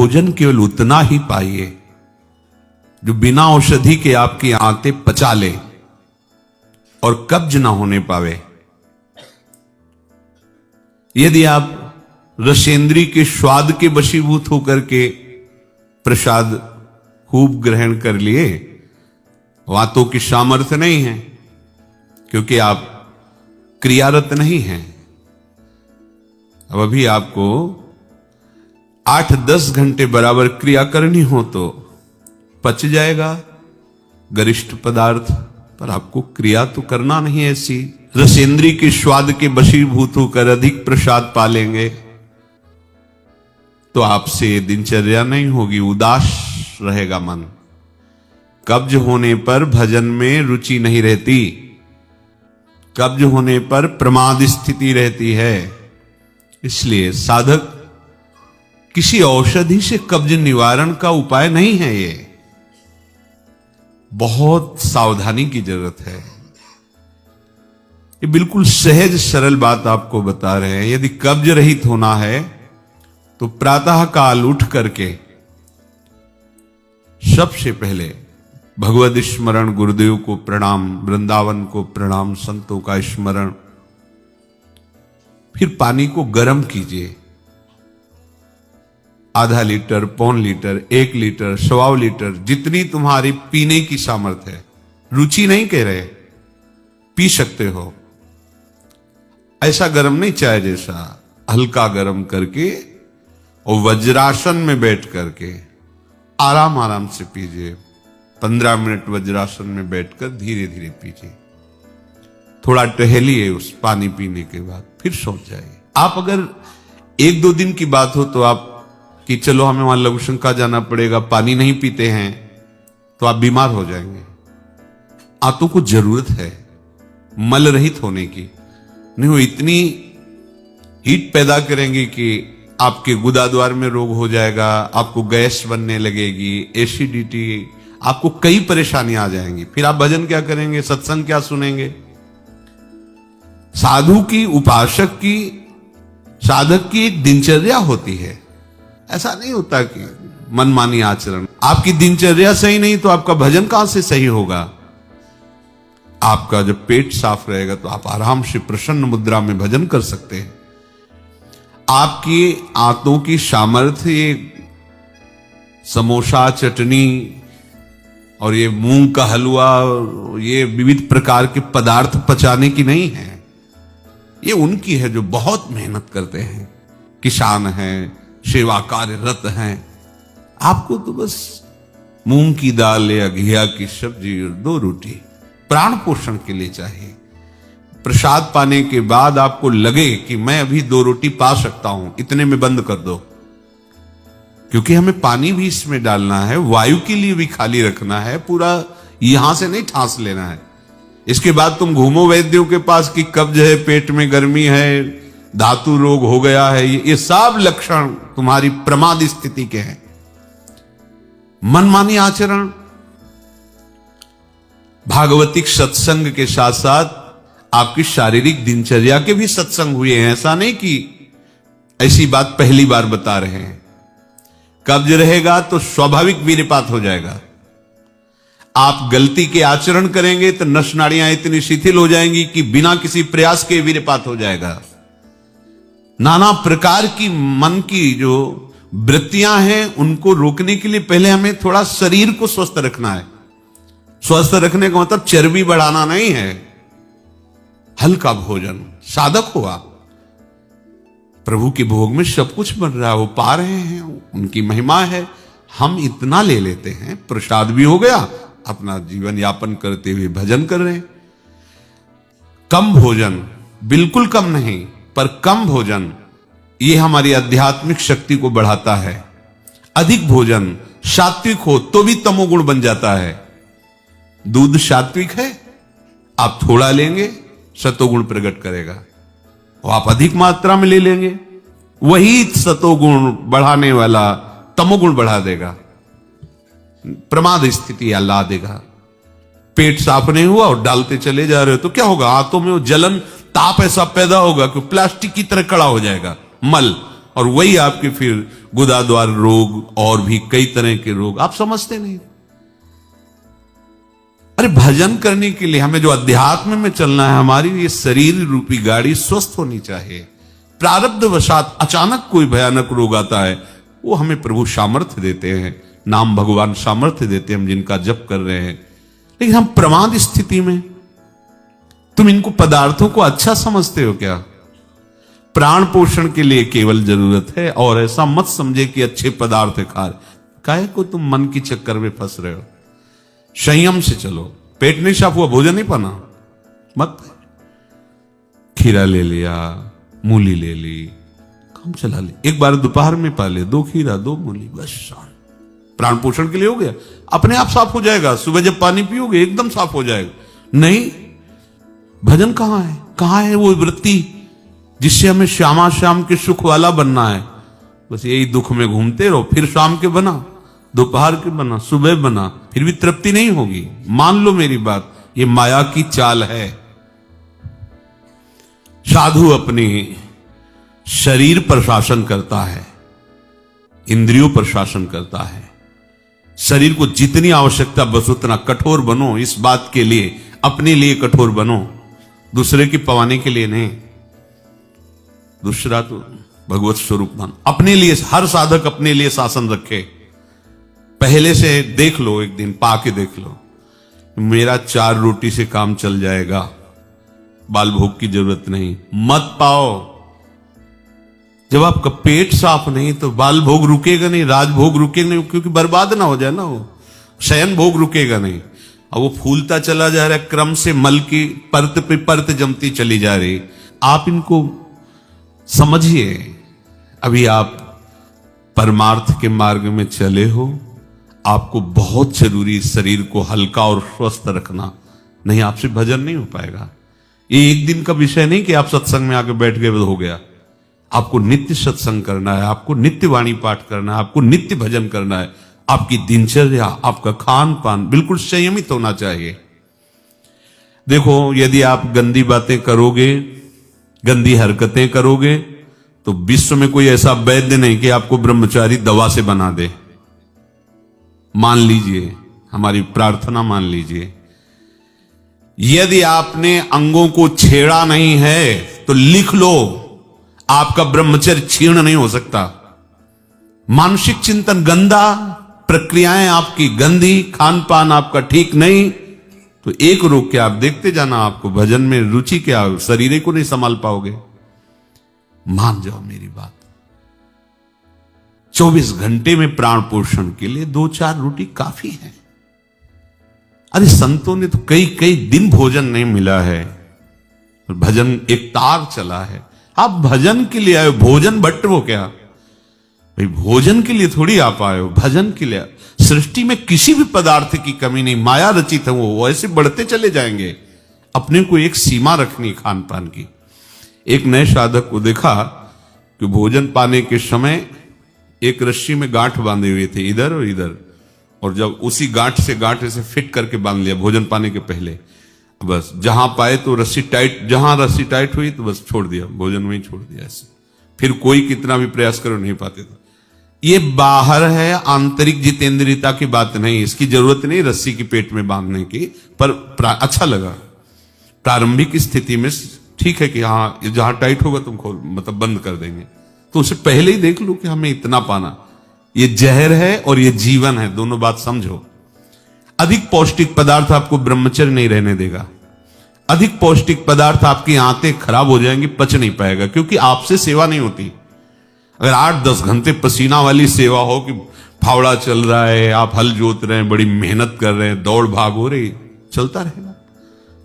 भोजन केवल उतना ही पाइए जो बिना औषधि के आपकी आंतें पचा ले और कब्ज ना होने पावे। यदि आप रसेंद्री के स्वाद के वशीभूत होकर के प्रसाद खूब ग्रहण कर लिए, वातों की सामर्थ्य नहीं है, क्योंकि आप क्रियारत नहीं हैं। अब अभी आपको 8-10 घंटे बराबर क्रिया करनी हो तो पच जाएगा गरिष्ठ पदार्थ, पर आपको क्रिया तो करना नहीं है ऐसी। रसेंद्री के स्वाद के वशीभूत होकर अधिक प्रसाद पालेंगे तो आपसे दिनचर्या नहीं होगी, उदास रहेगा मन। कब्ज होने पर भजन में रुचि नहीं रहती, कब्ज होने पर प्रमाद स्थिति रहती है। इसलिए साधक किसी औषधि से कब्ज निवारण का उपाय नहीं है, ये बहुत सावधानी की जरूरत है। ये बिल्कुल सहज सरल बात आपको बता रहे हैं। यदि कब्ज रहित होना है तो प्रातः काल उठ करके सबसे पहले भगवद स्मरण, गुरुदेव को प्रणाम, वृंदावन को प्रणाम, संतों का स्मरण, फिर पानी को गर्म कीजिए। आधा लीटर, पौन लीटर, 1 लीटर, 1.25 लीटर, जितनी तुम्हारी पीने की सामर्थ्य है। रुचि नहीं कह रहे, पी सकते हो। ऐसा गर्म नहीं, चाय जैसा हल्का गर्म करके और वज्रासन में बैठ करके आराम आराम से पीजिए। 15 मिनट वज्रासन में बैठकर धीरे धीरे पीजिए। थोड़ा टहलिए उस पानी पीने के बाद, फिर सो जाइए। आप अगर 1-2 दिन की बात हो तो आप कि चलो हमें वहां लघुशंका जाना पड़ेगा, पानी नहीं पीते हैं, तो आप बीमार हो जाएंगे। आंतों को जरूरत है मल रहित होने की, नहीं वो इतनी हीट पैदा करेंगे कि आपके गुदाद्वार में रोग हो जाएगा, आपको गैस बनने लगेगी, एसिडिटी, आपको कई परेशानियां आ जाएंगी। फिर आप भजन क्या करेंगे, सत्संग क्या सुनेंगे? साधु की, उपासक की, साधक की एक दिनचर्या होती है। ऐसा नहीं होता कि मनमानी आचरण। आपकी दिनचर्या सही नहीं तो आपका भजन कहां से सही होगा? आपका जब पेट साफ रहेगा तो आप आराम से प्रसन्न मुद्रा में भजन कर सकते हैं। आपकी आंतों की सामर्थ्य ये समोसा, चटनी और ये मूंग का हलवा, ये विविध प्रकार के पदार्थ पचाने की नहीं है। ये उनकी है जो बहुत मेहनत करते हैं, किसान हैं, सेवा कार्यरत हैं। आपको तो बस मूंग की दाल या घिया की सब्जी और 2 रोटी प्राण पोषण के लिए चाहिए। प्रसाद पाने के बाद आपको लगे कि मैं अभी 2 रोटी पा सकता हूं, इतने में बंद कर दो, क्योंकि हमें पानी भी इसमें डालना है, वायु के लिए भी खाली रखना है, पूरा यहां से नहीं ठांस लेना है। इसके बाद तुम घूमो वैद्यों के पास कि कब्ज है, पेट में गर्मी है, धातु रोग हो गया है, ये सब लक्षण तुम्हारी प्रमाद स्थिति के हैं। मनमानी आचरण। भागवतिक सत्संग के साथ साथ आपकी शारीरिक दिनचर्या के भी सत्संग हुए हैं। ऐसा नहीं कि ऐसी बात पहली बार बता रहे हैं। कब्ज रहेगा तो स्वाभाविक वीर्यपात हो जाएगा। आप गलती के आचरण करेंगे तो नस नाड़ियां इतनी शिथिल हो जाएंगी कि बिना किसी प्रयास के वीर्यपात हो जाएगा। नाना प्रकार की मन की जो वृत्तियां हैं उनको रोकने के लिए पहले हमें थोड़ा शरीर को स्वस्थ रखना है। स्वस्थ रखने का मतलब चर्बी बढ़ाना नहीं है, हल्का भोजन। साधक हो आप, प्रभु के भोग में सब कुछ बन रहा है, वो पा रहे हैं, उनकी महिमा है। हम इतना ले लेते हैं, प्रसाद भी हो गया, अपना जीवन यापन करते हुए भजन कर रहे हैं। कम भोजन, बिल्कुल कम नहीं, पर कम भोजन ये हमारी आध्यात्मिक शक्ति को बढ़ाता है। अधिक भोजन, सात्विक हो तो भी तमोगुण बन जाता है। दूध सात्विक है, आप थोड़ा लेंगे सतोगुण प्रकट करेगा, और आप अधिक मात्रा में ले लेंगे, वही सतोगुण बढ़ाने वाला तमोगुण बढ़ा देगा, प्रमाद स्थिति ला देगा। पेट साफ नहीं हुआ और डालते चले जा रहे हो तो क्या होगा? हाथों में वो जलन, ताप ऐसा पैदा होगा कि प्लास्टिक की तरह कड़ा हो जाएगा मल, और वही आपके फिर गुदाद्वार रोग और भी कई तरह के रोग, आप समझते नहीं। अरे भजन करने के लिए हमें जो अध्यात्म में चलना है, हमारी ये शरीर रूपी गाड़ी स्वस्थ होनी चाहिए। प्रारब्ध वशात अचानक कोई भयानक रोग आता है, वो हमें प्रभु सामर्थ्य देते हैं, नाम भगवान सामर्थ्य देते हैं, हम जिनका जप कर रहे हैं। लेकिन हम प्रमाद स्थिति में, तुम इनको पदार्थों को अच्छा समझते हो क्या? प्राण पोषण के लिए केवल जरूरत है, और ऐसा मत समझे कि अच्छे पदार्थ खा रहे, काहे को तुम मन की चक्कर में फंस रहे हो। संयम से चलो, पेट नहीं साफ हुआ, भोजन नहीं पाना मत। खीरा ले लिया, मूली ले ली, काम चला ले, एक बार दोपहर में पा ले 2 खीरा 2 मूली, बस शान, प्राण पोषण के लिए हो गया, अपने आप साफ हो जाएगा। सुबह जब पानी पियोगे एकदम साफ हो जाएगा। नहीं, भजन कहां है? कहां है वो वृत्ति जिससे हमें श्यामा श्याम के सुख वाला बनना है? बस यही दुख में घूमते रहो, फिर शाम के बना, दोपहर के बना, सुबह बना, फिर भी तृप्ति नहीं होगी। मान लो मेरी बात, ये माया की चाल है। साधु अपने शरीर पर शासन करता है, इंद्रियों पर शासन करता है। शरीर को जितनी आवश्यकता बस उतना कठोर बनो, इस बात के लिए, अपने लिए कठोर बनो, दूसरे की पवाने के लिए नहीं। दूसरा तो भगवत स्वरूप मान, अपने लिए हर साधक अपने लिए शासन रखे। पहले से देख लो, एक दिन पाके देख लो, मेरा 4 रोटी से काम चल जाएगा, बाल भोग की जरूरत नहीं। मत पाओ। जब आपका पेट साफ नहीं तो बाल भोग रुकेगा नहीं, राजभोग रुकेगा नहीं, क्योंकि बर्बाद ना हो जाए ना, वो शयन भोग रुकेगा नहीं। अब वो फूलता चला जा रहा है, क्रम से मल की परत पे परत जमती चली जा रही। आप इनको समझिए, अभी आप परमार्थ के मार्ग में चले हो, आपको बहुत जरूरी शरीर को हल्का और स्वस्थ रखना, नहीं आपसे भजन नहीं हो पाएगा। ये एक दिन का विषय नहीं कि आप सत्संग में आके बैठ गए हो गया। आपको नित्य सत्संग करना है, आपको नित्य वाणी पाठ करना है, आपको नित्य भजन करना है। आपकी दिनचर्या, आपका खान पान बिल्कुल संयमित होना चाहिए। देखो, यदि आप गंदी बातें करोगे, गंदी हरकतें करोगे, तो विश्व में कोई ऐसा वैद्य नहीं कि आपको ब्रह्मचारी दवा से बना दे। मान लीजिए, हमारी प्रार्थना मान लीजिए, यदि आपने अंगों को छेड़ा नहीं है तो लिख लो, आपका ब्रह्मचर्य क्षीण नहीं हो सकता। मानसिक चिंतन गंदा, प्रक्रियाएं आपकी गंदी, खान पान आपका ठीक नहीं, तो एक रोक के आप देखते जाना, आपको भजन में रुचि क्या, शरीर को नहीं संभाल पाओगे। मान जाओ मेरी बात। 24 घंटे में प्राण पोषण के लिए 2-4 रोटी काफी है। अरे संतों ने तो कई कई दिन भोजन नहीं मिला है, भजन एक तार चला है। आप भजन के लिए आए हो, भोजन बट वो क्या भाई, भोजन के लिए थोड़ी आप आए हो, भजन के लिए। सृष्टि में किसी भी पदार्थ की कमी नहीं, माया रचित है, वो ऐसे बढ़ते चले जाएंगे। अपने को एक सीमा रखनी खान पान की। एक नए साधक को देखा कि भोजन पाने के समय एक रस्सी में गांठ बांधे हुए थे, इधर और इधर, और जब उसी गांठ से फिट करके बांध लिया भोजन पाने के पहले। बस जहां पाए तो रस्सी टाइट, जहां रस्सी टाइट हुई तो बस छोड़ दिया, भोजन में ही छोड़ दिया ऐसे। फिर कोई कितना भी प्रयास करो नहीं पाते थे। ये बाहर है, आंतरिक जितेंद्रियता की बात नहीं, इसकी जरूरत नहीं रस्सी की पेट में बांधने की, पर अच्छा लगा। प्रारंभिक स्थिति में ठीक है कि हाँ जहां टाइट होगा तुम खोल, मतलब बंद कर देंगे, तो उसे पहले ही देख लो कि हमें इतना पाना। ये जहर है और ये जीवन है, दोनों बात समझो। अधिक पौष्टिक पदार्थ आपको ब्रह्मचर्य नहीं रहने देगा। अधिक पौष्टिक पदार्थ आपकी आंतें खराब हो जाएंगी, पच नहीं पाएगा, क्योंकि आपसे सेवा नहीं होती। अगर 8-10 घंटे पसीना वाली सेवा हो कि फावड़ा चल रहा है, आप हल जोत रहे हैं, बड़ी मेहनत कर रहे हैं, दौड़ भाग हो रही, चलता रहेगा,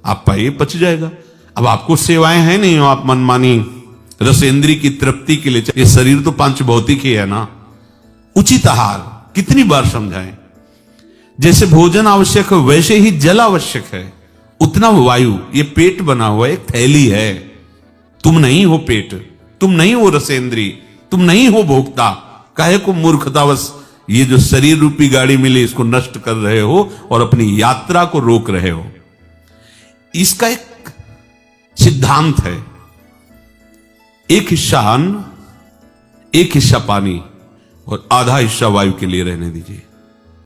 आप पाइए पच जाएगा। अब आपको सेवाएं हैं नहीं, हो आप मनमानी रसेंद्री की तृप्ति के लिए, ये शरीर तो पंच भौतिक ही है ना। उचित आहार कितनी बार समझाएं। जैसे भोजन आवश्यक है वैसे ही जल आवश्यक है, उतना वायु। ये पेट बना हुआ एक थैली है, तुम नहीं हो पेट, तुम नहीं हो रसेंद्री, तुम नहीं हो भोक्ता। काहे को मूर्खतावश ये जो शरीर रूपी गाड़ी मिली इसको नष्ट कर रहे हो और अपनी यात्रा को रोक रहे हो। इसका एक सिद्धांत है। एक इंसान एक हिस्सा पानी और आधा हिस्सा वायु के लिए रहने दीजिए।